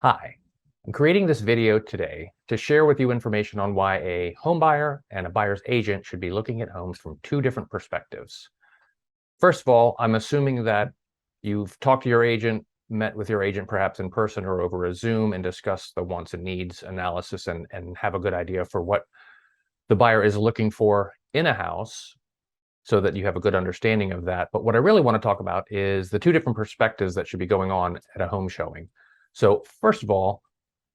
Hi, I'm creating this video today to share with you information on why a home buyer and a buyer's agent should be looking at homes from two different perspectives. First of all, I'm assuming that you've talked to your agent, met with your agent perhaps in person or over a Zoom and discussed the wants and needs analysis and have a good idea for what the buyer is looking for in a house so that you have a good understanding of that. But what I really want to talk about is the two different perspectives that should be going on at a home showing. So first of all,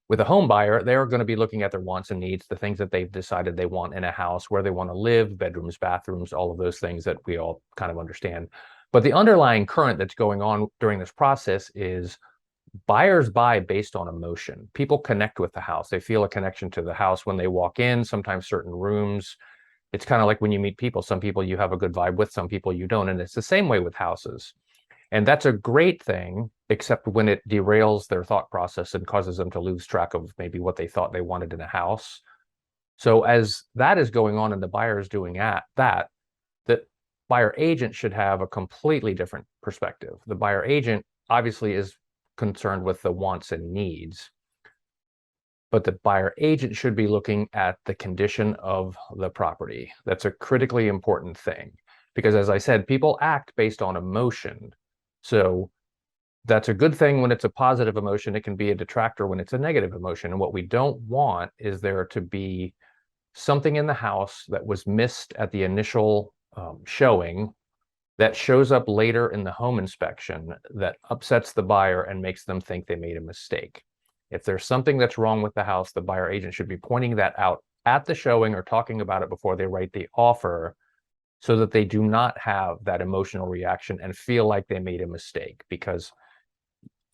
with a home buyer, they're going to be looking at their wants and needs, the things that they've decided they want in a house, where they want to live, bedrooms, bathrooms, all of those things that we all kind of understand. But the underlying current that's going on during this process is buyers buy based on emotion. People connect with the house. They feel a connection to the house when they walk in, sometimes certain rooms. It's kind of like when you meet people. Some people you have a good vibe with, some people you don't. And it's the same way with houses. And that's a great thing, except when it derails their thought process and causes them to lose track of maybe what they thought they wanted in a house. So as that is going on and the buyer is doing that, the buyer agent should have a completely different perspective. The buyer agent obviously is concerned with the wants and needs, but the buyer agent should be looking at the condition of the property. That's a critically important thing because, as I said, people act based on emotion. So that's a good thing when it's a positive emotion. It can be a detractor when it's a negative emotion. And what we don't want is there to be something in the house that was missed at the initial showing that shows up later in the home inspection that upsets the buyer and makes them think they made a mistake. If there's something that's wrong with the house, the buyer agent should be pointing that out at the showing or talking about it before they write the offer so that they do not have that emotional reaction and feel like they made a mistake, because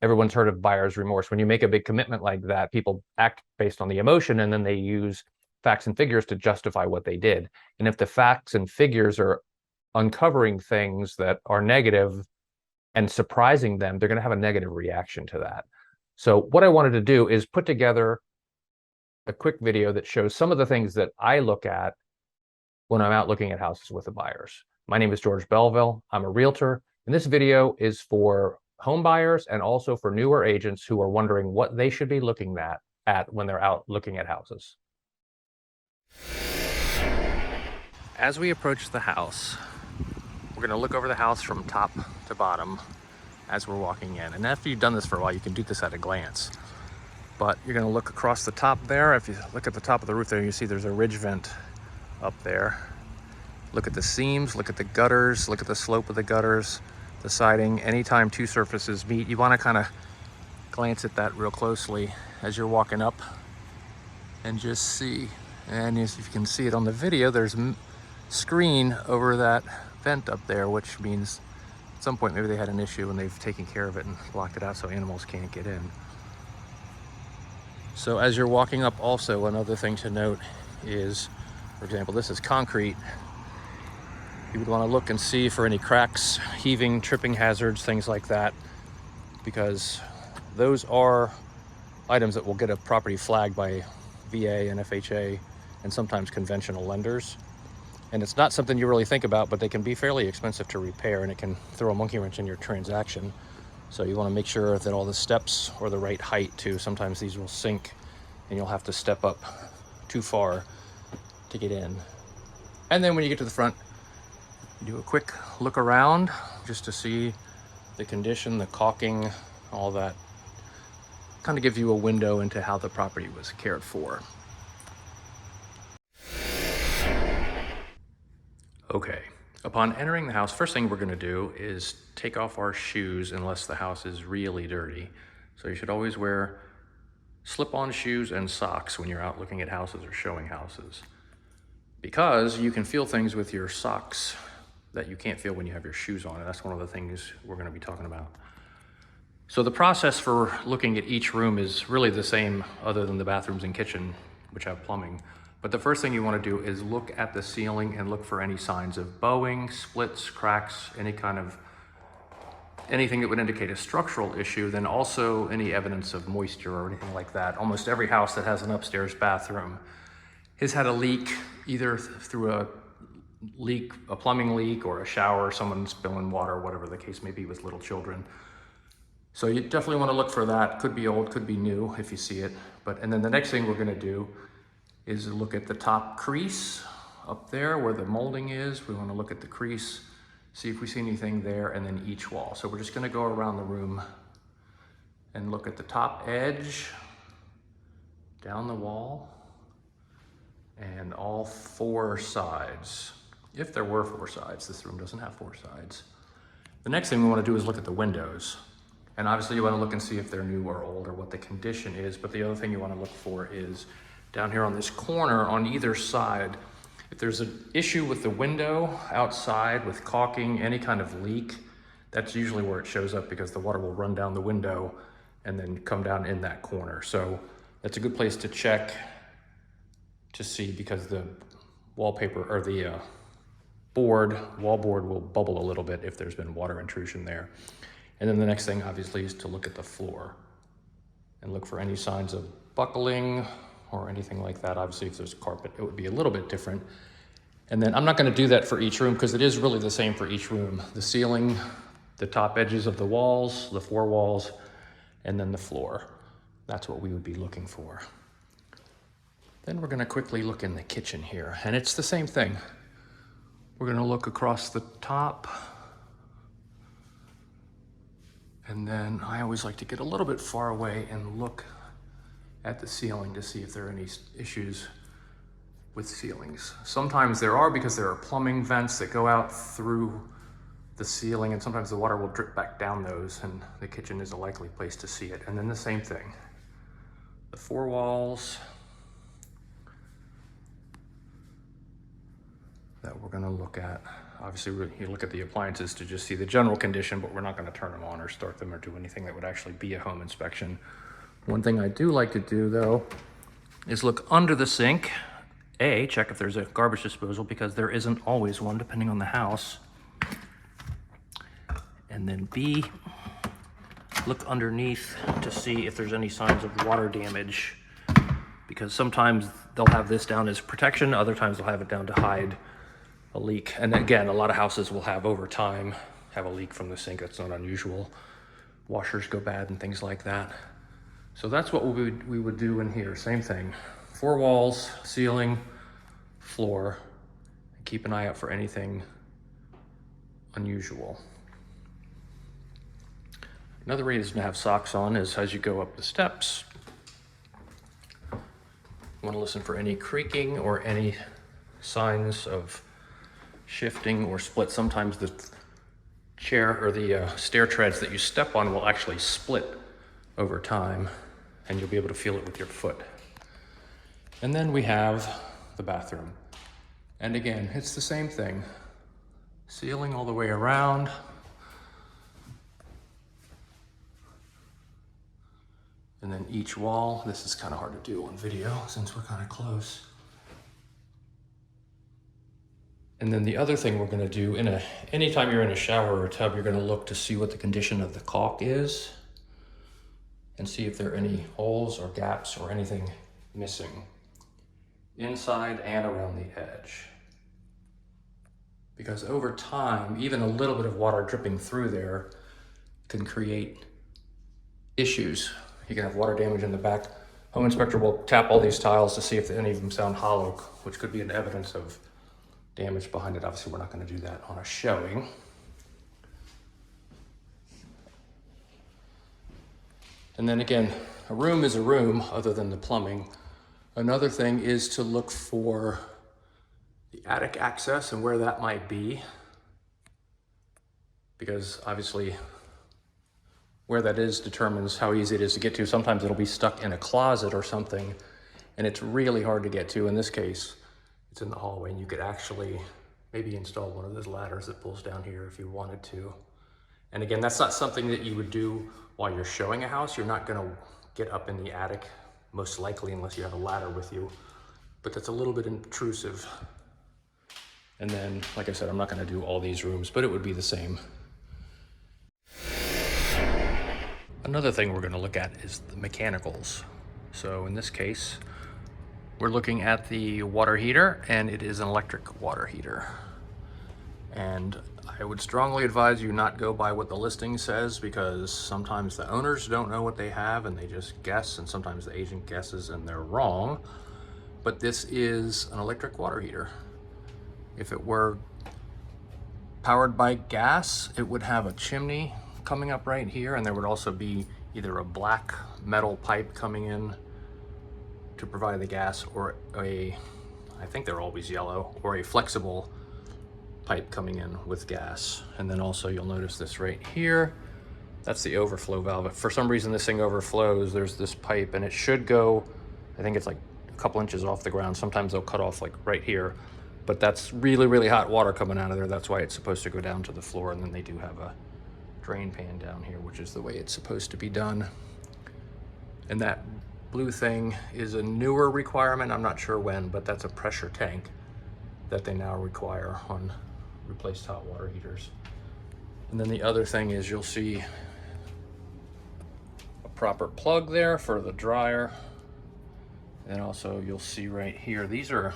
everyone's heard of buyer's remorse. When you make a big commitment like that, people act based on the emotion and then they use facts and figures to justify what they did. And if the facts and figures are uncovering things that are negative and surprising them, they're going to have a negative reaction to that. So what I wanted to do is put together a quick video that shows some of the things that I look at when I'm out looking at houses with the buyers. My name is George Belleville. I'm a realtor, and this video is for home buyers and also for newer agents who are wondering what they should be looking at when they're out looking at houses. As we approach the house, we're going to look over the house from top to bottom as we're walking in. And after you've done this for a while, you can do this at a glance. But you're going to look across the top there. If you look at the top of the roof there, you see there's a ridge vent up there. Look at the seams, look at the gutters, look at the slope of the gutters, the siding. Anytime two surfaces meet, you want to kind of glance at that real closely as you're walking up and just see. And as you can see it on the video, there's screen over that vent up there, which means at some point maybe they had an issue and they've taken care of it and blocked it out so animals can't get in. So as you're walking up, also another thing to note is, for example, this is concrete. You would want to look and see for any cracks, heaving, tripping hazards, things like that, because those are items that will get a property flagged by VA and FHA and sometimes conventional lenders. And it's not something you really think about, but they can be fairly expensive to repair, and it can throw a monkey wrench in your transaction. So you want to make sure that all the steps are the right height too. Sometimes these will sink and you'll have to step up too far to get in. And then when you get to the front, you do a quick look around just to see the condition, the caulking, all that. Kind of gives you a window into how the property was cared for. Okay, upon entering the house, first thing we're going to do is take off our shoes unless the house is really dirty. So you should always wear slip-on shoes and socks when you're out looking at houses or showing houses, because you can feel things with your socks that you can't feel when you have your shoes on, and that's one of the things we're going to be talking about. So the process for looking at each room is really the same other than the bathrooms and kitchen, which have plumbing. But the first thing you want to do is look at the ceiling and look for any signs of bowing, splits, cracks, anything that would indicate a structural issue, then also any evidence of moisture or anything like that. Almost every house that has an upstairs bathroom has had a leak, either through a plumbing leak or a shower, someone spilling water, whatever the case may be with little children. So you definitely want to look for that. Could be old, could be new if you see it. And then the next thing we're going to do is look at the top crease up there where the molding is. We want to look at the crease, see if we see anything there, and then each wall. So we're just going to go around the room and look at the top edge, down the wall, and all 4 sides. If there were 4 sides, this room doesn't have 4 sides. The next thing we want to do is look at the windows. And obviously you want to look and see if they're new or old or what the condition is. But the other thing you want to look for is down here on this corner on either side, if there's an issue with the window outside with caulking, any kind of leak, that's usually where it shows up because the water will run down the window and then come down in that corner. So that's a good place to check to see, because the wallpaper or the wall board will bubble a little bit if there's been water intrusion there. And then the next thing obviously is to look at the floor and look for any signs of buckling or anything like that. Obviously if there's carpet, it would be a little bit different. And then I'm not going to do that for each room because it is really the same for each room. The ceiling, the top edges of the walls, the 4 walls, and then the floor. That's what we would be looking for. Then we're going to quickly look in the kitchen here, and it's the same thing. We're going to look across the top, and then I always like to get a little bit far away and look at the ceiling to see if there are any issues with ceilings. Sometimes there are, because there are plumbing vents that go out through the ceiling, and sometimes the water will drip back down those, and the kitchen is a likely place to see it. And then the same thing, the 4 walls that we're going to look at. Obviously you look at the appliances to just see the general condition, but we're not going to turn them on or start them or do anything that would actually be a home inspection. One thing I do like to do though is look under the sink. A, check if there's a garbage disposal, because there isn't always one depending on the house. And then B, look underneath to see if there's any signs of water damage, because sometimes they'll have this down as protection, other times they'll have it down to hide a leak. And again, a lot of houses will have over time have a leak from the sink. That's not unusual. Washers go bad and things like that. So that's what we would do in here. Same thing, 4 walls, ceiling, floor, and keep an eye out for anything unusual. Another reason to have socks on is as you go up the steps, you want to listen for any creaking or any signs of shifting or split. Sometimes the chair or the stair treads that you step on will actually split over time, and you'll be able to feel it with your foot. And then we have the bathroom. And again, it's the same thing. Ceiling all the way around. And then each wall. This is kind of hard to do on video since we're kind of close. And then the other thing we're going to do, anytime you're in a shower or a tub, you're going to look to see what the condition of the caulk is and see if there are any holes or gaps or anything missing inside and around the edge. Because over time, even a little bit of water dripping through there can create issues. You can have water damage in the back. Home inspector will tap all these tiles to see if any of them sound hollow, which could be an evidence of damage behind it. Obviously, we're not going to do that on a showing. And then again, a room is a room other than the plumbing. Another thing is to look for the attic access and where that might be, because obviously where that is determines how easy it is to get to. Sometimes it'll be stuck in a closet or something, and it's really hard to get to. In this case, it's in the hallway, and you could actually maybe install one of those ladders that pulls down here if you wanted to. And again, that's not something that you would do while you're showing a house. You're not gonna get up in the attic, most likely, unless you have a ladder with you, but that's a little bit intrusive. And then, like I said, I'm not gonna do all these rooms, but it would be the same. Another thing we're going to look at is the mechanicals. So in this case, we're looking at the water heater, and it is an electric water heater. And I I would strongly advise you not go by what the listing says, because sometimes the owners don't know what they have and they just guess, and sometimes the agent guesses and they're wrong. But this is an electric water heater. If it were powered by gas, it would have a chimney coming up right here, and there would also be either a black metal pipe coming in to provide the gas, or I think they're always yellow, or a flexible pipe coming in with gas. And then also you'll notice this right here, that's the overflow valve. If for some reason this thing overflows, there's this pipe, and it should go, I think it's like a couple inches off the ground. Sometimes they'll cut off like right here, but that's really, really hot water coming out of there. That's why it's supposed to go down to the floor. And then they do have a drain pan down here, which is the way it's supposed to be done. And that blue thing is a newer requirement. I'm not sure when, but that's a pressure tank that they now require on replaced hot water heaters. And then the other thing is you'll see a proper plug there for the dryer. And also you'll see right here, these are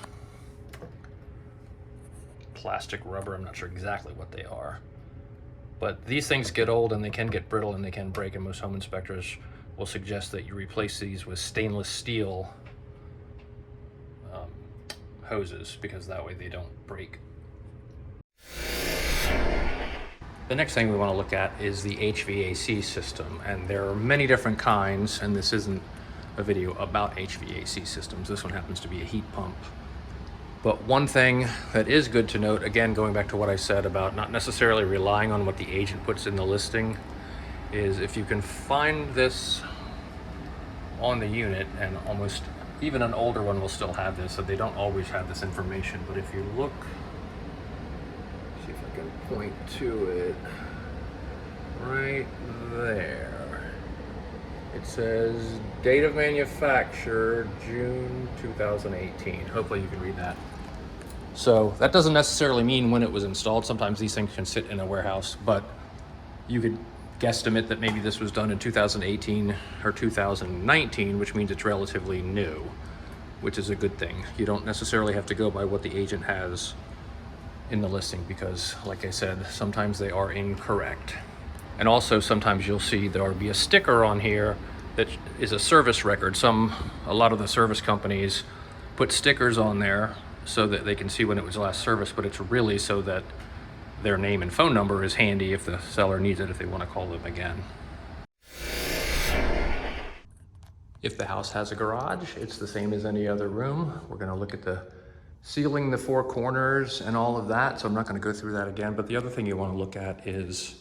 plastic rubber. I'm not sure exactly what they are, but these things get old and they can get brittle and they can break, and most home inspectors will suggest that you replace these with stainless steel hoses, because that way they don't break. The next thing we want to look at is the HVAC system, and there are many different kinds, and this isn't a video about HVAC systems. This one happens to be a heat pump. But one thing that is good to note, again, going back to what I said about not necessarily relying on what the agent puts in the listing, is if you can find this on the unit, and almost even an older one will still have this, so they don't always have this information. But if you look, see if I can point to it right there. It says date of manufacture, June 2018. Hopefully you can read that. So that doesn't necessarily mean when it was installed. Sometimes these things can sit in a warehouse, but you could guesstimate that maybe this was done in 2018 or 2019, which means it's relatively new, which is a good thing. You don't necessarily have to go by what the agent has in the listing, because like I said, sometimes they are incorrect. And also sometimes you'll see there'll be a sticker on here that is a service record. A lot of the service companies put stickers on there so that they can see when it was last serviced, but it's really so that their name and phone number is handy if the seller needs it, if they want to call them again. If the house has a garage, it's the same as any other room. We're going to look at the ceiling, the four corners, and all of that, so I'm not going to go through that again. But the other thing you want to look at is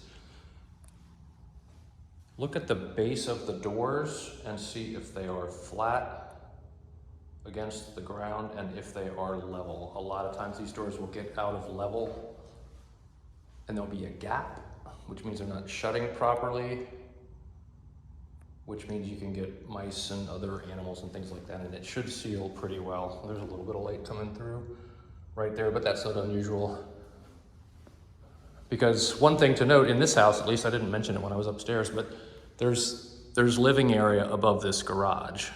look at the base of the doors and see if they are flat against the ground and if they are level. A lot of times these doors will get out of level and there'll be a gap, which means they're not shutting properly, which means you can get mice and other animals and things like that, and it should seal pretty well. There's a little bit of light coming through right there, but that's not unusual. Because one thing to note in this house, at least I didn't mention it when I was upstairs, but there's living area above this garage.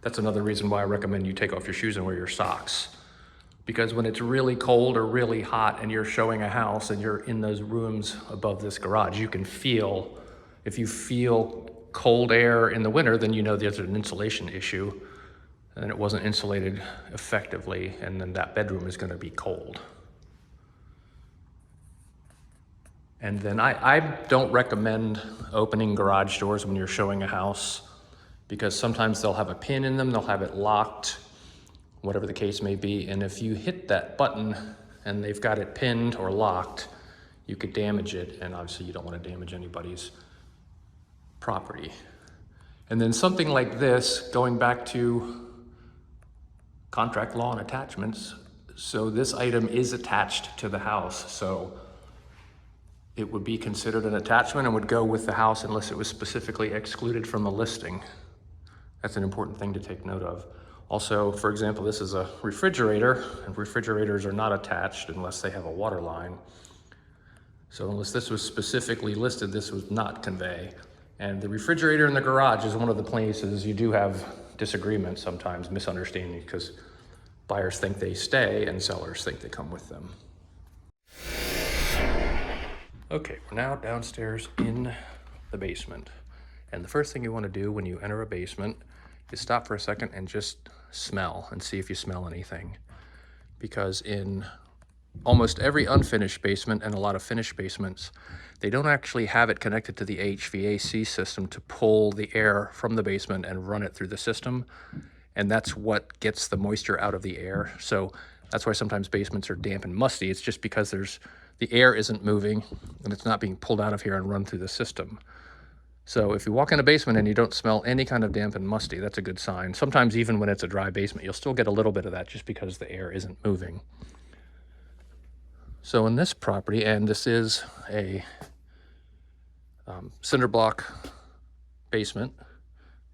That's another reason why I recommend you take off your shoes and wear your socks. Because when it's really cold or really hot and you're showing a house and you're in those rooms above this garage, you can feel, if you feel cold air in the winter, then you know there's an insulation issue and it wasn't insulated effectively, and then that bedroom is going to be cold. And then I don't recommend opening garage doors when you're showing a house, because sometimes they'll have a pin in them, they'll have it locked, whatever the case may be. And if you hit that button and they've got it pinned or locked, you could damage it. And obviously you don't want to damage anybody's property. And then something like this, going back to contract law and attachments. So this item is attached to the house. So it would be considered an attachment and would go with the house unless it was specifically excluded from the listing. That's an important thing to take note of. Also, for example, this is a refrigerator, and refrigerators are not attached unless they have a water line. So unless this was specifically listed, this would not convey. And the refrigerator in the garage is one of the places you do have disagreements sometimes, misunderstanding, because buyers think they stay and sellers think they come with them. Okay, we're now downstairs in the basement. And the first thing you want to do when you enter a basement is stop for a second and just smell and see if you smell anything. Because in almost every unfinished basement and a lot of finished basements, they don't actually have it connected to the HVAC system to pull the air from the basement and run it through the system. And that's what gets the moisture out of the air. So that's why sometimes basements are damp and musty. It's just because the air isn't moving and it's not being pulled out of here and run through the system. So if you walk in a basement and you don't smell any kind of damp and musty, that's a good sign. Sometimes even when it's a dry basement, you'll still get a little bit of that just because the air isn't moving. So in this property, and this is a cinder block basement,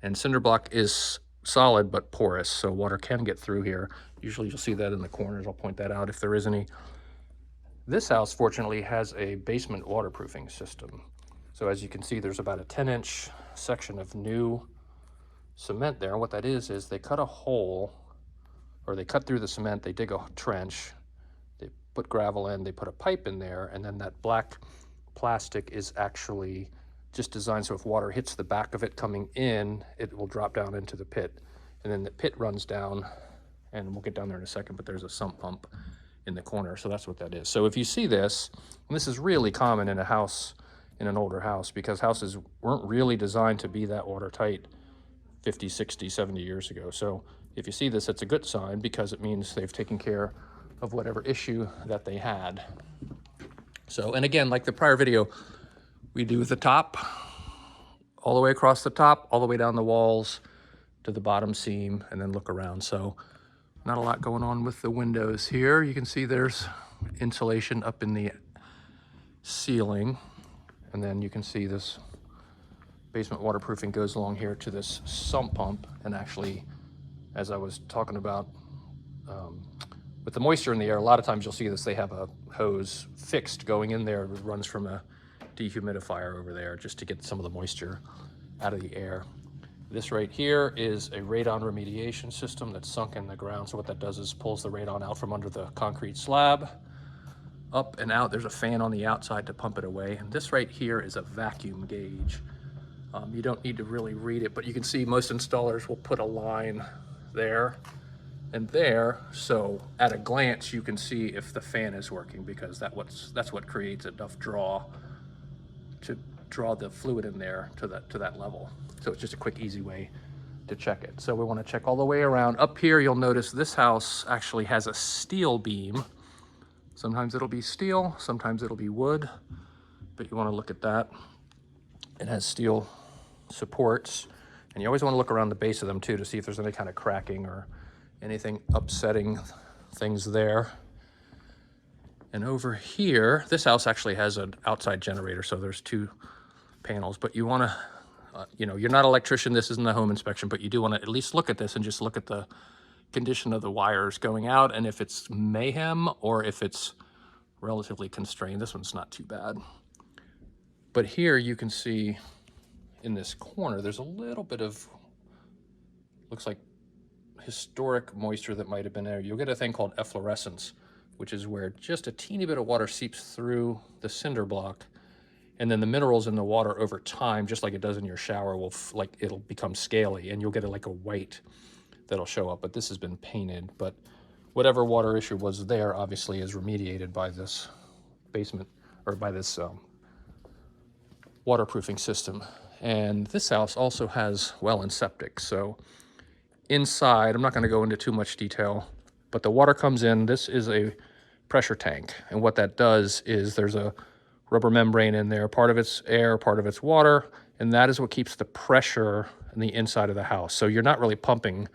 and cinder block is solid but porous, so water can get through here. Usually you'll see that in the corners. I'll point that out if there is any. This house, fortunately, has a basement waterproofing system. So as you can see, there's about a 10-inch section of new cement there. And what that is they cut a hole, or they cut through the cement, they dig a trench, they put gravel in, they put a pipe in there, and then that black plastic is actually just designed so if water hits the back of it coming in, it will drop down into the pit. And then the pit runs down, and we'll get down there in a second, but there's a sump pump in the corner, so that's what that is. So if you see this, and this is really common in a house, in an older house, because houses weren't really designed to be that watertight 50, 60, 70 years ago. So if you see this, it's a good sign because it means they've taken care of whatever issue that they had. So, and again, like the prior video, we do the top, all the way across the top, all the way down the walls to the bottom seam, and then look around. So not a lot going on with the windows here. You can see there's insulation up in the ceiling. And then you can see this basement waterproofing goes along here to this sump pump. And actually, as I was talking about, with the moisture in the air, a lot of times you'll see this, they have a hose fixed going in there. It runs from a dehumidifier over there just to get some of the moisture out of the air. This right here is a radon remediation system that's sunk in the ground. So what that does is pulls the radon out from under the concrete slab, up and out. There's a fan on the outside to pump it away. And this right here is a vacuum gauge. You don't need to really read it, but you can see most installers will put a line there and there. So at a glance, you can see if the fan is working, because that's what creates enough draw to draw the fluid in there to that level. So it's just a quick, easy way to check it. So we want to check all the way around. Up here, you'll notice this house actually has a steel beam. Sometimes it'll be steel, sometimes it'll be wood, but you want to look at that. It has steel supports, and you always want to look around the base of them too to see if there's any kind of cracking or anything upsetting things there. And over here, this house actually has an outside generator, so there's 2 panels, but you want to, you're not an electrician, this isn't a home inspection, but you do want to at least look at this and just look at the condition of the wires going out, and if it's mayhem or if it's relatively constrained. This one's not too bad. But here you can see in this corner, there's a little bit of, looks like historic moisture that might have been there. You'll get a thing called efflorescence, which is where just a teeny bit of water seeps through the cinder block, and then the minerals in the water over time, just like it does in your shower, it'll become scaly, and you'll get like a white that'll show up. But this has been painted, but whatever water issue was there obviously is remediated by this basement, or by this waterproofing system. And this house also has well and septic. So inside, I'm not going to go into too much detail, but the water comes in. This is a pressure tank, and what that does is there's a rubber membrane in there. Part of it's air, part of it's water, and that is what keeps the pressure in the inside of the house. So you're not really pumping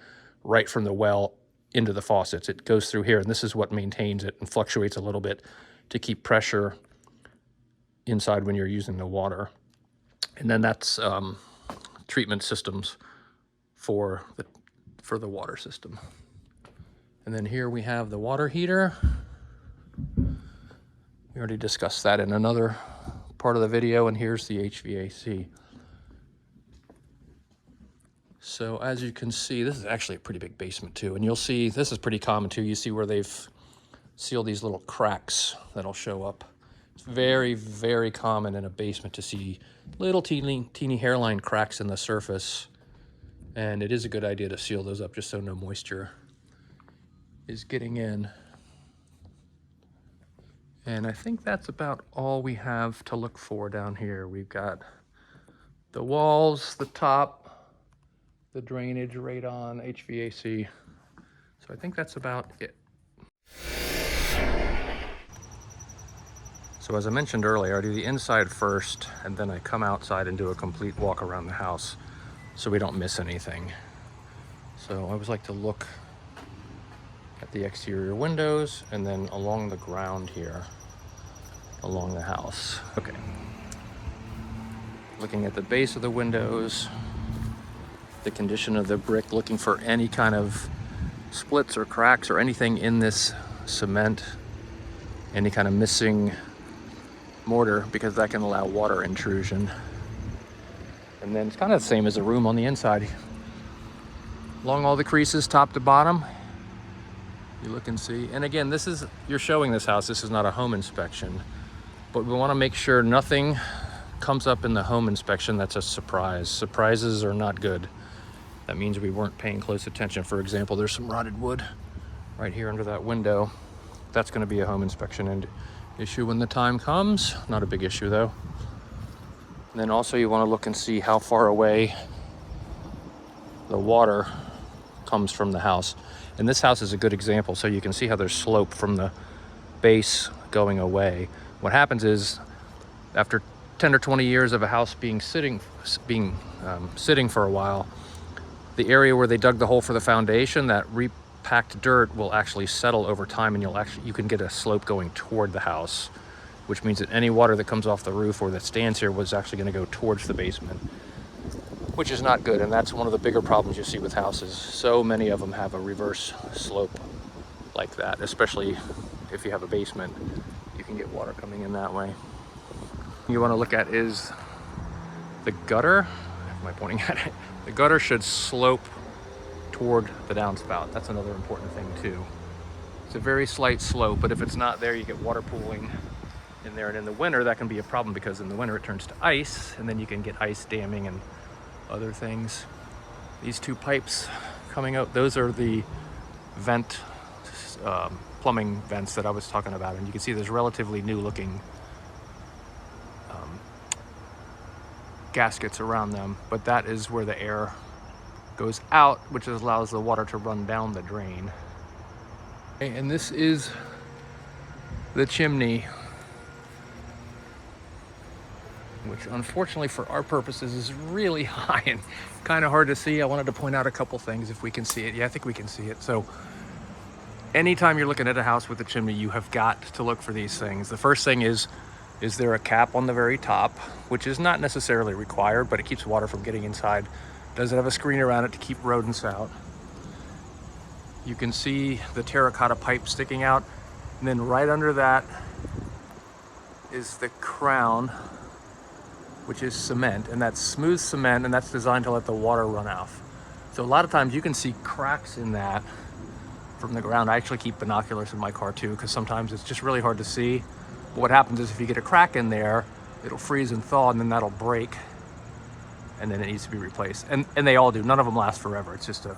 right from the well into the faucets. It goes through here, and this is what maintains it and fluctuates a little bit to keep pressure inside when you're using the water. And then that's treatment systems for the water system. And then here we have the water heater. We already discussed that in another part of the video, and here's the HVAC. So as you can see, this is actually a pretty big basement too, and you'll see this is pretty common too. You see where they've sealed these little cracks that'll show up It's very, very common in a basement to see little teeny hairline cracks in the surface. And it is a good idea to seal those up just so no moisture is getting in. And I think that's about all we have to look for down here. We've got the walls, the top, the drainage, radon, HVAC. So I think that's about it. So as I mentioned earlier, I do the inside first, and then I come outside and do a complete walk around the house so we don't miss anything. So I always like to look at the exterior windows and then along the ground here, along the house. Okay. Looking at the base of the windows, the condition of the brick, looking for any kind of splits or cracks or anything in this cement, any kind of missing mortar, because that can allow water intrusion. And then it's kind of the same as a room on the inside. Along all the creases, top to bottom, you look and see. And again, you're showing this house, this is not a home inspection, but we want to make sure nothing comes up in the home inspection that's a surprise. Surprises are not good. That means we weren't paying close attention. For example, there's some rotted wood right here under that window. That's going to be a home inspection and issue when the time comes. Not a big issue though. And then also you want to look and see how far away the water comes from the house. And this house is a good example, so you can see how there's slope from the base going away. What happens is, after 10 or 20 years of a house being sitting for a while, the area where they dug the hole for the foundation, that repacked dirt will actually settle over time, and you can get a slope going toward the house, which means that any water that comes off the roof or that stands here was actually going to go towards the basement, which is not good. And that's one of the bigger problems you see with houses. So many of them have a reverse slope like that, especially if you have a basement, you can get water coming in that way. You want to look at is the gutter. Am I pointing at it? The gutter should slope toward the downspout. That's another important thing too. It's a very slight slope, but if it's not there, you get water pooling in there. And in the winter, that can be a problem, because in the winter it turns to ice, and then you can get ice damming and other things. These two pipes coming out, those are the vent, plumbing vents that I was talking about. And you can see there's relatively new looking gaskets around them, but that is where the air goes out, which allows the water to run down the drain. Okay, and this is the chimney, which unfortunately for our purposes is really high and kind of hard to see. I wanted to point out a couple things if we can see it. Yeah, I think we can see it. So anytime you're looking at a house with a chimney, you have got to look for these things. The first thing is there a cap on the very top, which is not necessarily required, but it keeps water from getting inside. Does it have a screen around it to keep rodents out? You can see the terracotta pipe sticking out, and then right under that is the crown, which is cement, and that's smooth cement, and that's designed to let the water run off. So a lot of times you can see cracks in that from the ground. I actually keep binoculars in my car too, because sometimes it's just really hard to see. But what happens is if you get a crack in there, it'll freeze and thaw, and then that'll break, and then it needs to be replaced. And they all do. None of them last forever. It's just a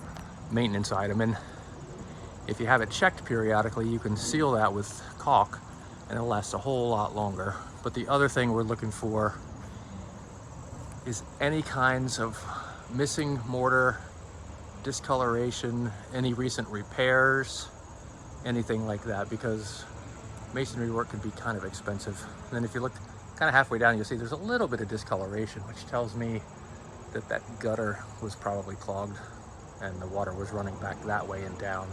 maintenance item. And if you have it checked periodically, you can seal that with caulk, and it'll last a whole lot longer. But the other thing we're looking for is any kinds of missing mortar, discoloration, any recent repairs, anything like that, because masonry work can be kind of expensive. And then if you look kind of halfway down, you'll see there's a little bit of discoloration, which tells me that that gutter was probably clogged and the water was running back that way and down,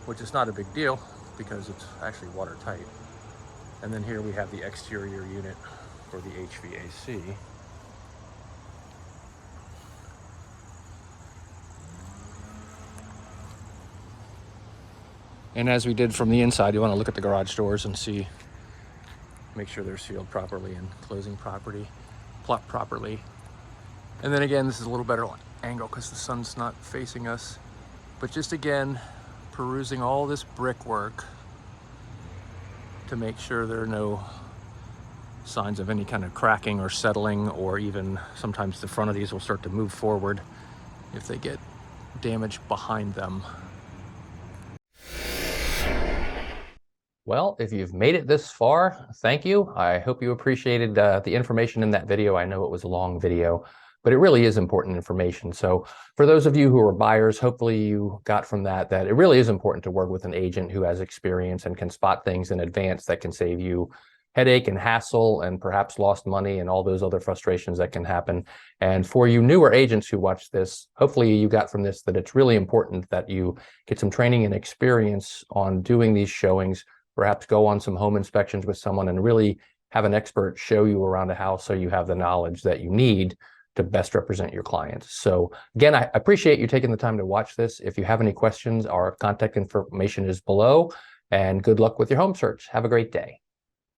which is not a big deal because it's actually watertight. And then here we have the exterior unit for the HVAC. And as we did from the inside, you want to look at the garage doors and see, make sure they're sealed properly and closing properly. And then again, this is a little better angle because the sun's not facing us. But just again, perusing all this brickwork to make sure there are no signs of any kind of cracking or settling, or even sometimes the front of these will start to move forward if they get damage behind them. Well, if you've made it this far, thank you. I hope you appreciated the information in that video. I know it was a long video, but it really is important information. So for those of you who are buyers, hopefully you got from that it really is important to work with an agent who has experience and can spot things in advance that can save you headache and hassle and perhaps lost money and all those other frustrations that can happen. And for you newer agents who watch this, hopefully you got from this that it's really important that you get some training and experience on doing these showings. Perhaps go on some home inspections with someone and really have an expert show you around a house so you have the knowledge that you need to best represent your clients. So again, I appreciate you taking the time to watch this. If you have any questions, our contact information is below, and good luck with your home search. Have a great day.